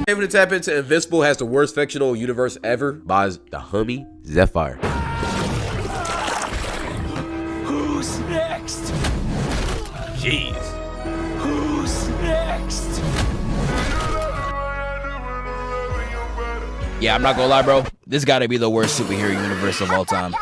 Able to tap into Invincible has the worst fictional universe ever by the homie Zephyr. Who's next? Jeez. Who's next? Yeah, I'm not gonna lie, bro. This gotta be the worst superhero universe of all time.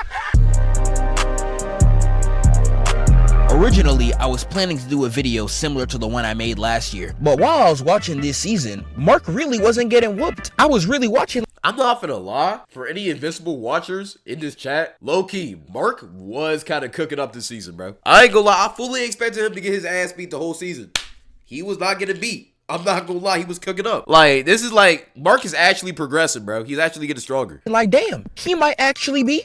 Originally, I was planning to do a video similar to the one I made last year, but while I was watching this season, Mark really wasn't getting whooped. I was really watching. I'm not gonna lie, for any Invincible watchers in this chat, low-key, Mark was kind of cooking up this season, bro. I ain't gonna lie, I fully expected him to get his ass beat the whole season. He was not getting beat. I'm not gonna lie, he was cooking up. Like, this is like, Mark is actually progressing, bro. He's actually getting stronger. Like, damn, he might actually be.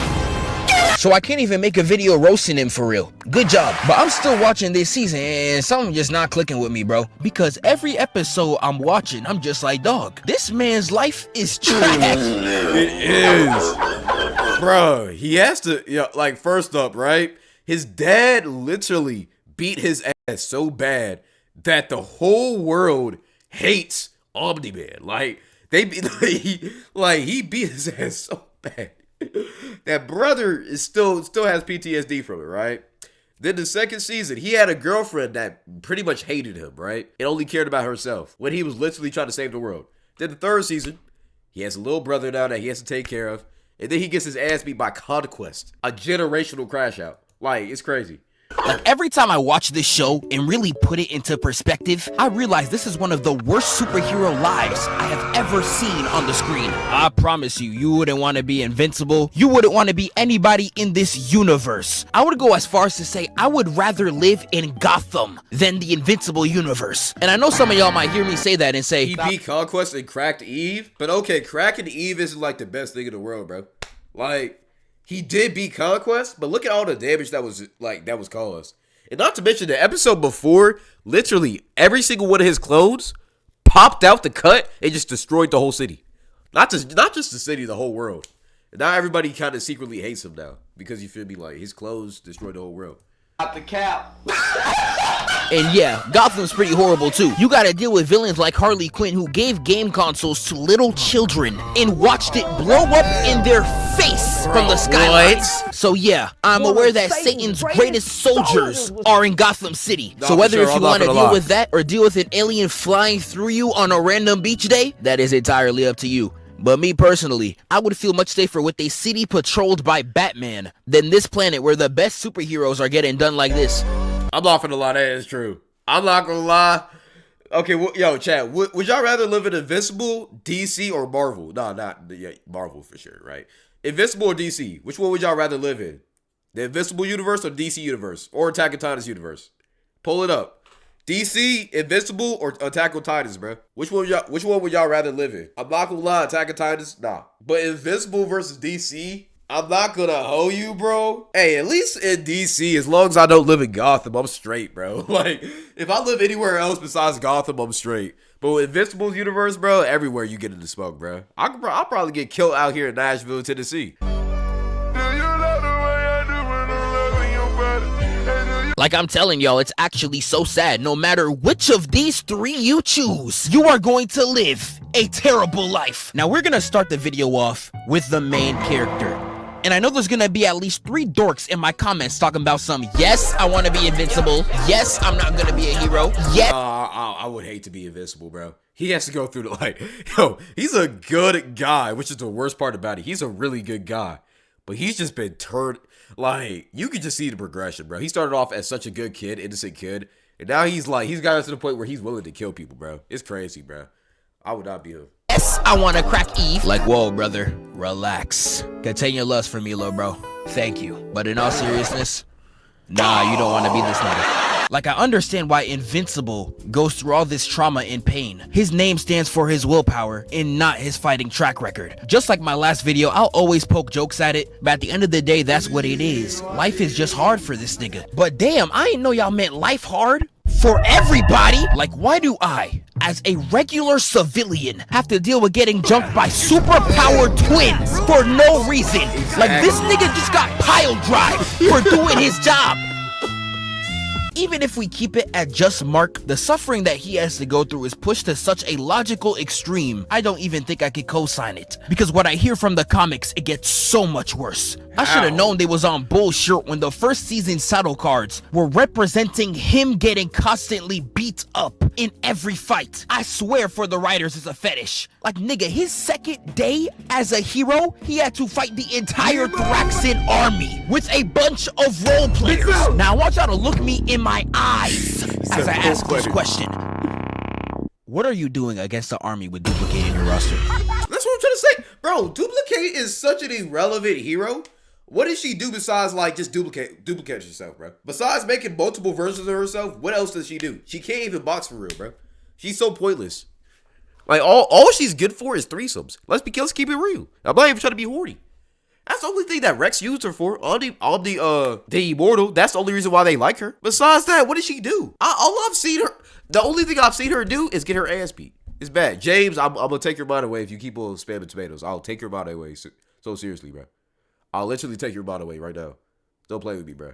So I can't even make a video roasting him for real. Good job. But I'm still watching this season and something just not clicking with me, bro. Because every episode I'm watching, I'm just like, dog, this man's life is trash. It is. Bro, he has to, like, first up, right? His dad literally beat his ass so bad that the whole world hates Omni-Man. Like, he beat his ass so bad. That brother is still has PTSD from it, right? Then the second season, he had a girlfriend that pretty much hated him, right? And only cared about herself when he was literally trying to save the world. Then the third season, he has a little brother now that he has to take care of. And then he gets his ass beat by Conquest, a generational crash out. Like, it's crazy. Like, every time I watch this show and really put it into perspective, I realize this is one of the worst superhero lives I have ever seen on the screen. I promise you, you wouldn't want to be Invincible. You wouldn't want to be anybody in this universe. I would go as far as to say I would rather live in Gotham than the Invincible universe. And I know some of y'all might hear me say that and say, he beat Conquest and cracked Eve. But okay, cracking Eve isn't like the best thing in the world, bro. Like, he did beat Conquest, but look at all the damage that was caused. And not to mention the episode before, literally every single one of his clothes popped out the cut and just destroyed the whole city. Not just the city, the whole world. And now everybody kind of secretly hates him now because, you feel me, like, his clothes destroyed the whole world. Out the cap. And yeah, Gotham's pretty horrible too. You gotta deal with villains like Harley Quinn, who gave game consoles to little children and watched it blow up in their face from the skylines. So yeah, I'm aware that Satan's greatest soldiers are in Gotham City. So whether if you want to deal with that or deal with an alien flying through you on a random beach day, that is entirely up to you. But me personally, I would feel much safer with a city patrolled by Batman than this planet where the best superheroes are getting done like this. I'm not gonna lie, that is true. I'm not gonna lie. Okay, well, yo, chat, would y'all rather live in Invincible, DC, or Marvel? No, not Marvel for sure, right? Invincible or DC? Which one would y'all rather live in? The Invincible universe or DC universe? Or Attack on Titan's universe? Pull it up. DC, Invincible, or Attack on Titans, bro? Which one would y'all rather live in? I'm not gonna lie, Attack on Titans, nah. But Invincible versus DC, I'm not gonna hoe you, bro. Hey, at least in DC, as long as I don't live in Gotham, I'm straight, bro. Like, if I live anywhere else besides Gotham, I'm straight. But with Invincible's universe, bro, everywhere you get in the smoke, bro. I'll probably get killed out here in Nashville, Tennessee. Like I'm telling y'all, it's actually so sad. No matter which of these three you choose, you are going to live a terrible life. Now we're gonna start the video off with the main character. And I know there's gonna be at least 3 dorks in my comments talking about some, yes, I wanna be invincible. Yes, I'm not gonna be a hero. Yes. I would hate to be invincible, bro. He has to go through the, like, yo, he's a good guy, which is the worst part about it. He's a really good guy. But he's just been turned, like, you can just see the progression, bro. He started off as such a good kid, innocent kid. And now he's got us to the point where he's willing to kill people, bro. It's crazy, bro. I would not be him. Yes, I want to crack Eve. Like, whoa, brother, relax. Contain your lust for me, little bro. Thank you. But in all seriousness, nah, you don't want to be this nigga. Like, I understand why Invincible goes through all this trauma and pain. His name stands for his willpower and not his fighting track record. Just like my last video, I'll always poke jokes at it, but at the end of the day, that's what it is. Life is just hard for this nigga. But damn, I didn't know y'all meant life hard for everybody. Like, why do I, as a regular civilian, have to deal with getting jumped by superpowered twins for no reason? Like, this nigga just got pile drive for doing his job. Even if we keep it at just Mark, the suffering that he has to go through is pushed to such a logical extreme, I don't even think I could co-sign it. Because what I hear from the comics, it gets so much worse. I should have known they was on bullshit when the first season saddle cards were representing him getting constantly beat up in every fight. I swear for the writers it's a fetish. Like nigga, his second day as a hero, he had to fight the entire Thraxan army with a bunch of role players. Now I want y'all to look me in my eyes as I ask this question. What are you doing against the army with Duplicate in your roster? That's what I'm trying to say. Bro, Duplicate is such an irrelevant hero. What does she do besides like just duplicate herself, bro? Besides making multiple versions of herself, what else does she do? She can't even box for real, bro. She's so pointless. Like all she's good for is threesomes. Let's keep it real. I'm not even trying to be horny. That's the only thing that Rex used her for. The Immortal. That's the only reason why they like her. Besides that, what does she do? The only thing I've seen her do is get her ass beat. It's bad. James, I'm gonna take your mind away if you keep on spamming tomatoes. I'll take your mind away. So seriously, bro. I'll literally take your bot away right now. Don't play with me, bro.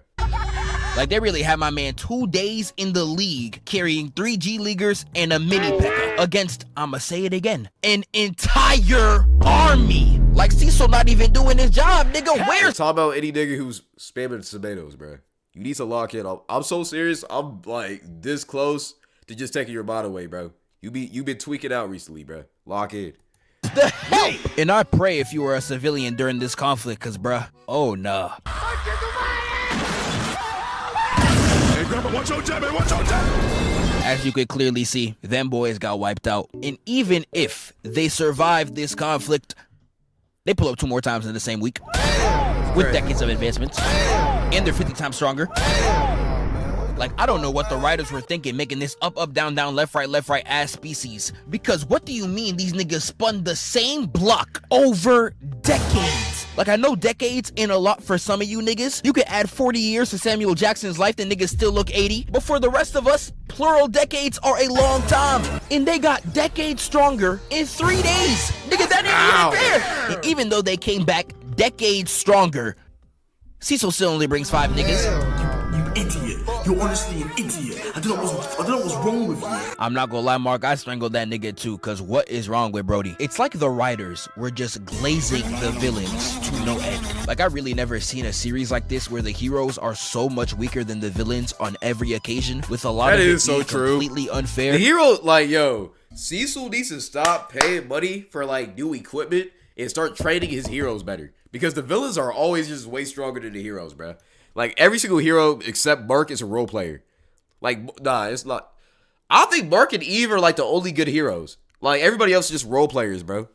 Like, they really had my man 2 days in the league carrying 3 G Leaguers and a mini P.E.K.K.A against, I'ma say it again, an entire army. Like, Cecil not even doing his job, nigga. Where's... Talk about any nigga who's spamming tomatoes, bro. You need to lock in. I'm so serious. I'm, like, this close to just taking your bot away, bro. You've been tweaking out recently, bro. Lock in. The hell? And I pray if you were a civilian during this conflict, cause bruh, oh nah. Hey, grandma, watch your jab, man, watch your jab. As you could clearly see, them boys got wiped out. And even if they survived this conflict, they pull up 2 more times in the same week. With decades of advancements. And they're 50 times stronger. Like, I don't know what the writers were thinking making this up, down, left, right ass species. Because what do you mean these niggas spun the same block over decades? Like, I know decades ain't a lot for some of you niggas. You could add 40 years to Samuel Jackson's life, the niggas still look 80. But for the rest of us, plural decades are a long time. And they got decades stronger in 3 days. Nigga, that ain't even fair. And even though they came back decades stronger, Cecil still only brings 5 niggas. You idiot. You're honestly an idiot. I don't know what's wrong with you. I'm not gonna lie, Mark, I strangled that nigga too, cause what is wrong with Brody? It's like the writers were just glazing the villains to no end. Like, I really never seen a series like this where the heroes are so much weaker than the villains on every occasion, with a lot of it being completely unfair. The hero, like, yo, Cecil needs to stop paying money for, like, new equipment and start training his heroes better. Because the villains are always just way stronger than the heroes, bro. Like, every single hero except Mark is a role player. Like, nah, it's not. I think Mark and Eve are, like, the only good heroes. Like, everybody else is just role players, bro.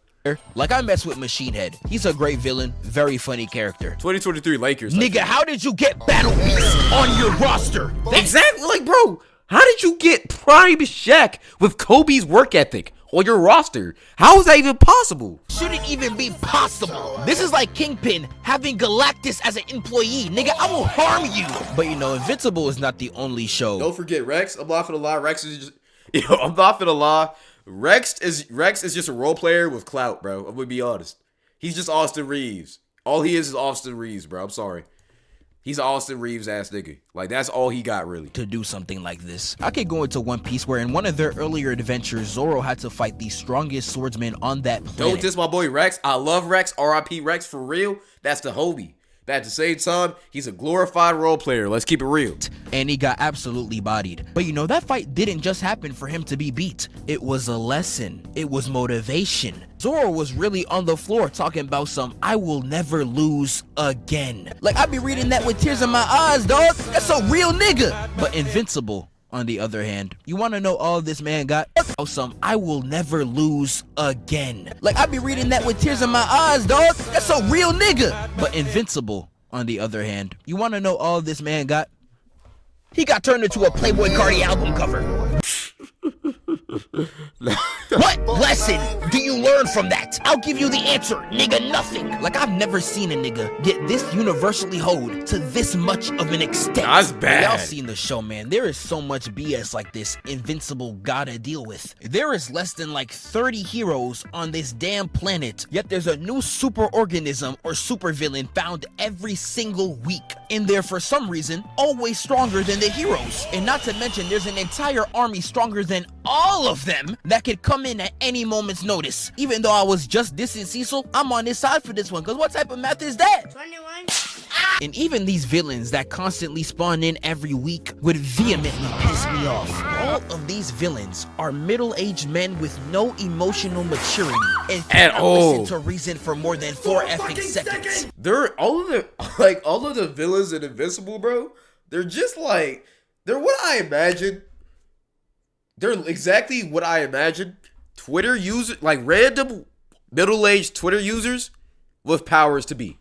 Like, I mess with Machine Head. He's a great villain, very funny character. 2023 Lakers. Nigga, how did you get Battle Beast on your roster? Exactly, like, bro, how did you get Prime Shaq with Kobe's work ethic on your roster? How is that even possible? Shouldn't even be possible. This is like Kingpin having Galactus as an employee. Nigga, I will harm you. But you know, Invincible is not the only show. Don't forget Rex. I'm not gonna lie. Rex is just, I'm not gonna lie. Rex is just a role player with clout, bro. I'm gonna be honest. He's just Austin Reeves. All he is Austin Reeves, bro. I'm sorry. He's an Austin Reeves ass nigga. Like, that's all he got, really. To do something like this. I could go into One Piece where in one of their earlier adventures, Zoro had to fight the strongest swordsman on that planet. Don't diss my boy Rex. I love Rex. R.I.P. Rex, for real. That's the homie. But at the same time, he's a glorified role player. Let's keep it real. And he got absolutely bodied. But you know, that fight didn't just happen for him to be beat. It was a lesson. It was motivation. Zoro was really on the floor talking about some I will never lose again. Like, I be reading that with tears in my eyes, dog. That's a real nigga. But Invincible, on the other hand, you want to know all this man got? Some I will never lose again. Like, I be reading that with tears in my eyes, dog. That's a real nigga. But Invincible, on the other hand, you want to know all this man got? He got turned into a Playboy Cardi album cover. What? Less lesson do you learn from that? I'll give you the answer, nigga, nothing. Like, I've never seen a nigga get this universally hoed to this much of an extent. That's bad. Y'all seen the show, man. There is so much BS like this Invincible gotta deal with. There is less than like 30 heroes on this damn planet, yet there's a new super organism or supervillain found every single week. And they're, for some reason, always stronger than the heroes. And not to mention, there's an entire army stronger than all of them that could come in at any moment's notice. Even though I was just dissing Cecil, I'm on his side for this one, because what type of math is that? 21. And even these villains that constantly spawn in every week would vehemently piss me off. All of these villains are middle-aged men with no emotional maturity and cannot listen to reason for more than 4 effing seconds. They're all of the villains in Invincible, bro. They're just like, they're what I imagine. They're exactly what I imagine. Twitter users, like random middle-aged Twitter users with powers to be.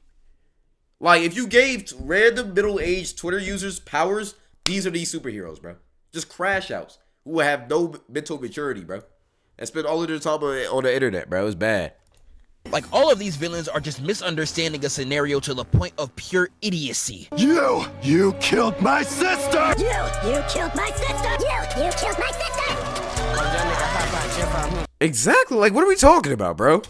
Like, if you gave random middle-aged Twitter users powers, these are these superheroes, bro. Just crash outs who have no mental maturity, bro. And spend all of their time on the internet, bro. It's bad. Like, all of these villains are just misunderstanding a scenario to the point of pure idiocy. You killed my sister! You killed my sister! You killed my sister! Exactly. Like, what are we talking about, bro?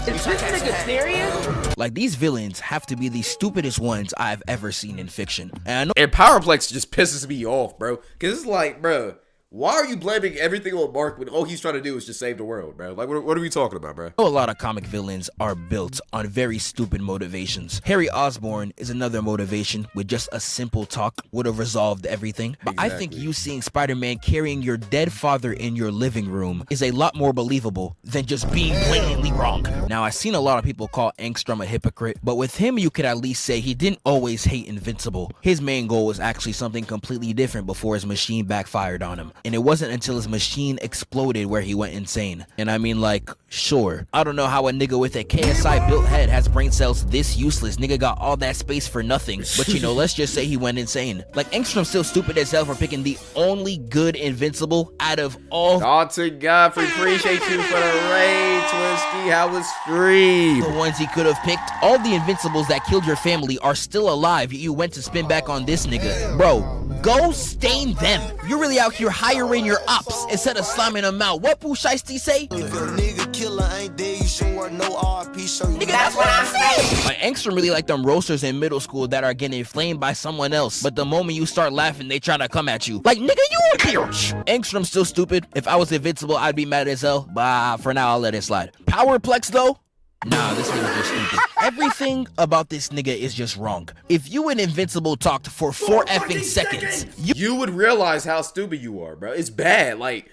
Is this nigga serious? Like, these villains have to be the stupidest ones I've ever seen in fiction. And I know And Powerplex just pisses me off, bro. Because it's like, bro, why are you blaming everything on Mark when all he's trying to do is just save the world, bro? Like, what are we talking about, bro? a lot of comic villains are built on very stupid motivations. Harry Osborn is another motivation with just a simple talk would have resolved everything. But I think you seeing Spider-Man carrying your dead father in your living room is a lot more believable than just being blatantly wrong. Now, I've seen a lot of people call Angstrom a hypocrite, but with him, you could at least say he didn't always hate Invincible. His main goal was actually something completely different before his machine backfired on him. And it wasn't until his machine exploded where he went insane. And I mean, like, sure, I don't know how a nigga with a KSI built head has brain cells this useless. Nigga got all that space for nothing. But you know, let's just say he went insane. Like, Angstrom's still stupid as hell for picking the only good Invincible out of all God to God, appreciate you for the raid, Twisky. How was stream? the ones he could have picked. All the Invincibles that killed your family are still alive. You went to spin back on this nigga. Bro, go stain them. You're really out here hiring your ops instead of slamming them out. What Pooh Shiesty say? If your nigga killer ain't dead, you sure no RP show you. Nigga, that's what I'm saying. Like, Angstrom really like them roasters in middle school that are getting flamed by someone else, but the moment you start laughing, they try to come at you. Like, nigga, you a bitch. Angstrom's still stupid. If I was Invincible, I'd be mad as hell. But for now, I'll let it slide. Powerplex, though? Nah, this nigga's just stupid. Everything about this nigga is just wrong. If you and Invincible talked for 4 effing seconds, You would realize how stupid you are, bro. It's bad. Like,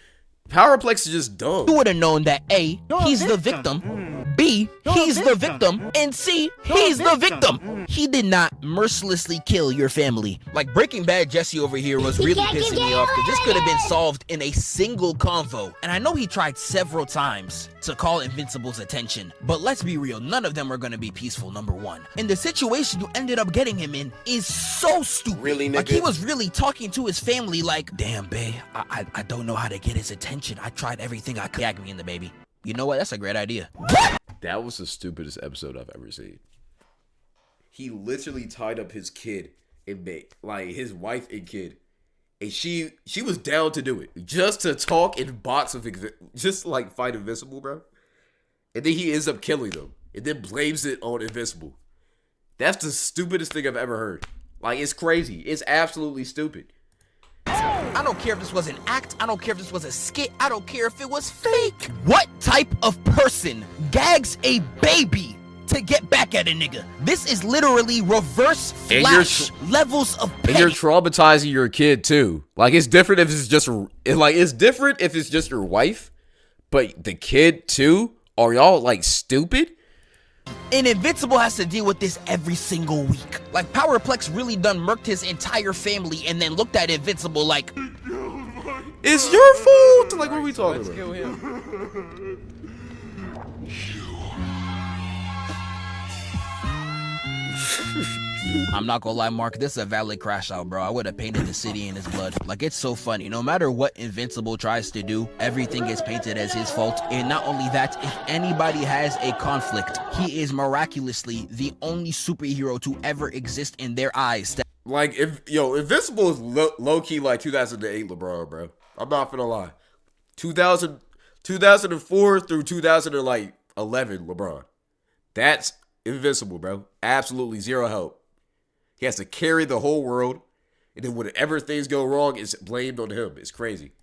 Powerplex is just dumb. you would have known that A, he's the victim, B, he's the victim, and C, he's the victim. He did not mercilessly kill your family. Like, Breaking Bad Jesse over here was really pissing me off because this could have been solved in a single convo. And I know he tried several times to call Invincible's attention, but let's be real, none of them are gonna be peaceful, number one. And the situation you ended up getting him in is so stupid. Really, nigga? Like, he was really talking to his family like, damn, babe, I don't know how to get his attention. I tried everything I could. Gag me in the baby. You know what? That's a great idea. That was the stupidest episode I've ever seen. He literally tied up his kid and like his wife and kid, and she was down to do it just to talk and box with just like fight Invincible, bro. And then he ends up killing them, and then blames it on Invincible. That's the stupidest thing I've ever heard. Like, it's crazy. It's absolutely stupid. I don't care if this was an act. I don't care if this was a skit. I don't care if it was fake. What type of person gags a baby to get back at a nigga? This is literally reverse Flash levels of And you're petty. traumatizing your kid too. Like, it's different if it's just your wife, but the kid too. Are y'all like stupid? And Invincible has to deal with this every single week. Like, Powerplex really done murked his entire family and then looked at Invincible like, It's your fault. Like, what are we talking about? kill him. I'm not gonna lie, Mark, this is a valid crash out, bro. I would have painted the city in his blood. Like, it's so funny. No matter what Invincible tries to do, everything gets painted as his fault. And not only that, if anybody has a conflict, he is miraculously the only superhero to ever exist in their eyes. Like, Invincible is low-key like 2008 LeBron, bro. I'm not gonna lie. 2004 through 2011 LeBron. That's Invincible, bro. Absolutely zero help. He has to carry the whole world, and then whenever things go wrong, it's blamed on him. It's crazy.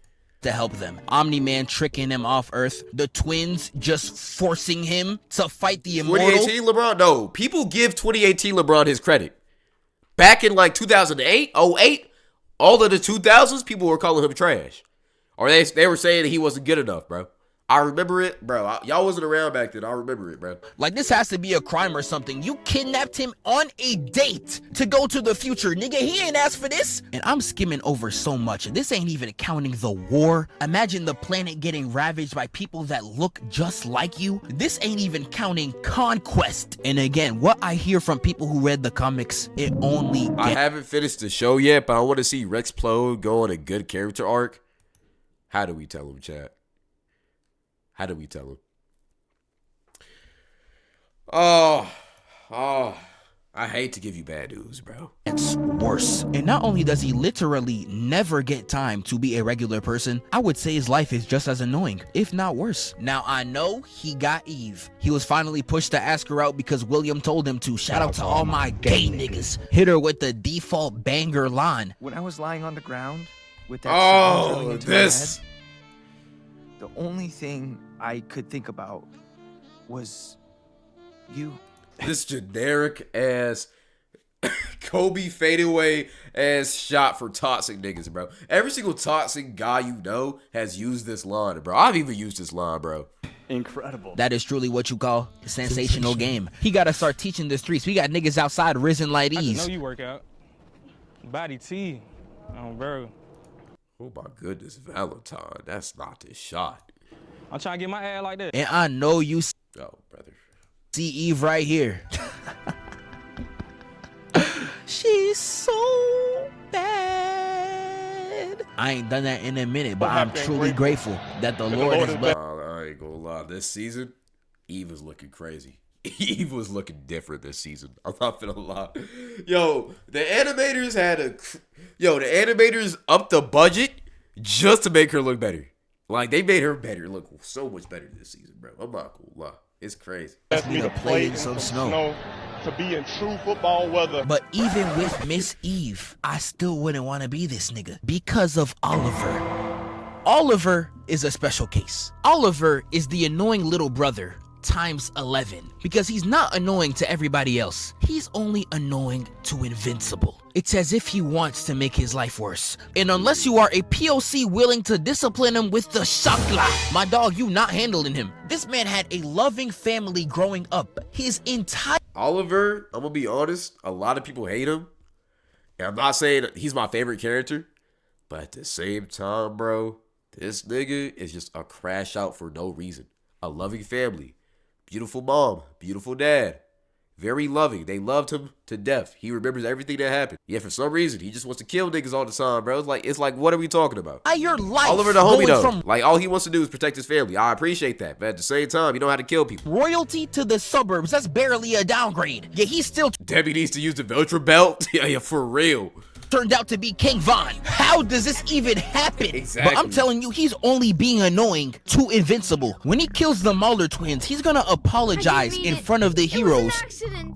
To help them. Omni-Man tricking him off Earth. The twins just forcing him to fight the immortal. 2018 LeBron? No. People give 2018 LeBron his credit. Back in like 2008, 08, all of the 2000s, people were calling him trash. Or they were saying that he wasn't good enough, bro. I remember it, bro. Y'all wasn't around back then. I remember it, bro. Like, this has to be a crime or something. You kidnapped him on a date to go to the future. Nigga, he ain't asked for this. And I'm skimming over so much. And this ain't even counting the war. Imagine the planet getting ravaged by people that look just like you. This ain't even counting conquest. And again, what I hear from people who read the comics, it only I haven't finished the show yet, but I want to see Rex Plode go on a good character arc. How do we tell him, chat? How do we tell him? Oh, I hate to give you bad news, bro. It's worse. And not only does he literally never get time to be a regular person, I would say his life is just as annoying, if not worse. Now, I know he got Eve. He was finally pushed to ask her out because William told him to. Shout out to all my gay niggas. Hit her with the default banger line. When I was lying on the ground with that sound drilling into my head, the only thing I could think about was you. This generic ass Kobe fadeaway ass shot for toxic niggas, bro. Every single toxic guy you know has used this line, bro. I've even used this line, bro. Incredible. That is truly what you call a sensational game. He gotta start teaching the streets. We got niggas outside risen like these. I know you work out. Body T. Bro. Oh my goodness, Valentine. That's not this shot. I'm trying to get my ad like this. And I know you Oh, brother. see Eve right here. She's so bad. I ain't done that in a minute, but I'm truly grateful that the Lord has blessed. I ain't gonna lie. This season, Eve is looking crazy. Eve was looking different this season. I'm not gonna lie. Yo, the animators upped the budget just to make her look better. Like, they made her better, look so much better this season, bro. I'm not gonna lie. It's crazy. Me to play in some snow. To be in true football weather. But even with Miss Eve, I still wouldn't want to be this nigga because of Oliver. Oliver is a special case. Oliver is the annoying little brother times 11 because he's not annoying to everybody else. He's only annoying to Invincible. It's as if he wants to make his life worse. And unless you are a POC willing to discipline him with the shakla, my dog, you not handling him. This man had a loving family growing up. His entire Oliver, I'm gonna be honest, a lot of people hate him. And I'm not saying he's my favorite character, but at the same time, bro, this nigga is just a crash out for no reason. A loving family. Beautiful mom, beautiful dad, very loving. They loved him to death. He remembers everything that happened. Yeah, for some reason, he just wants to kill niggas all the time, bro. It's like, what are we talking about? your life Oliver the homie, though. from Like, all he wants to do is protect his family. I appreciate that, but at the same time, you know how to kill people. royalty to the suburbs. That's barely a downgrade. Yeah, he's still Debbie needs to use the Velcro belt. Yeah, for real. turned out to be King Von. How does this even happen? Exactly. But I'm telling you, he's only being annoying to Invincible. When he kills the Mulder twins, he's gonna apologize in front of the heroes.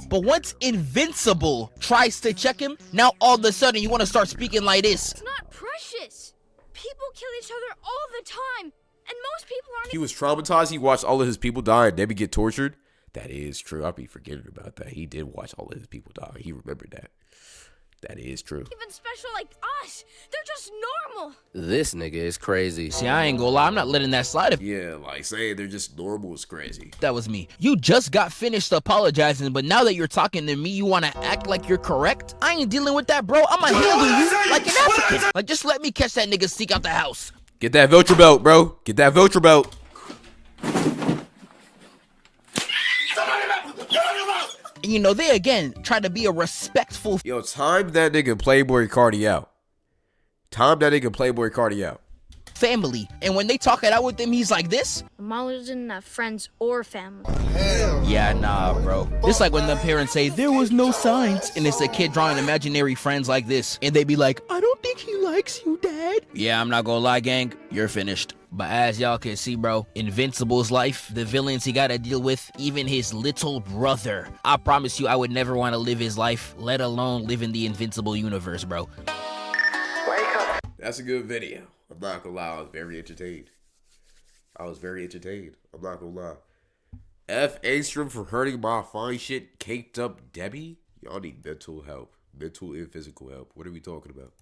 But once Invincible tries to check him, now all of a sudden you want to start speaking like this. It's not precious. People kill each other all the time, and most people aren't. He was traumatized. He watched all of his people die and Debbie get tortured. That is true. I'll be forgetting about that. He did watch all of his people die. He remembered that. That is true. Even special like us. They're just normal. This nigga is crazy. See, I ain't gonna lie, I'm not letting that slide. If Yeah, like saying they're just normal is crazy. that was me. You just got finished apologizing, but now that you're talking to me, you wanna act like you're correct? I ain't dealing with that, bro. I'ma handle you like an African. Like, just let me catch that nigga sneak out the house. Get that Velcro belt, bro. Get that Velcro belt. And, you know, they again try to be a respectful Yo, time that nigga Playboy Cardi out. Time that nigga Playboy Cardi out. family. And when they talk it out with him, he's like this. Mahler didn't have friends or family. Yeah, nah, bro. It's like when the parents say, there was no signs, and it's a kid drawing imaginary friends like this. And they be like, I don't think he likes you, Dad. Yeah, I'm not gonna lie, gang. You're finished. But as y'all can see, bro, Invincible's life, the villains he gotta deal with, even his little brother. I promise you, I would never want to live his life, let alone live in the Invincible universe, bro. That's a good video. I'm not gonna lie, I was very entertained. I'm not gonna lie. F. Angstrom for hurting my fine shit, caked up Debbie? Y'all need mental help. Mental and physical help. What are we talking about?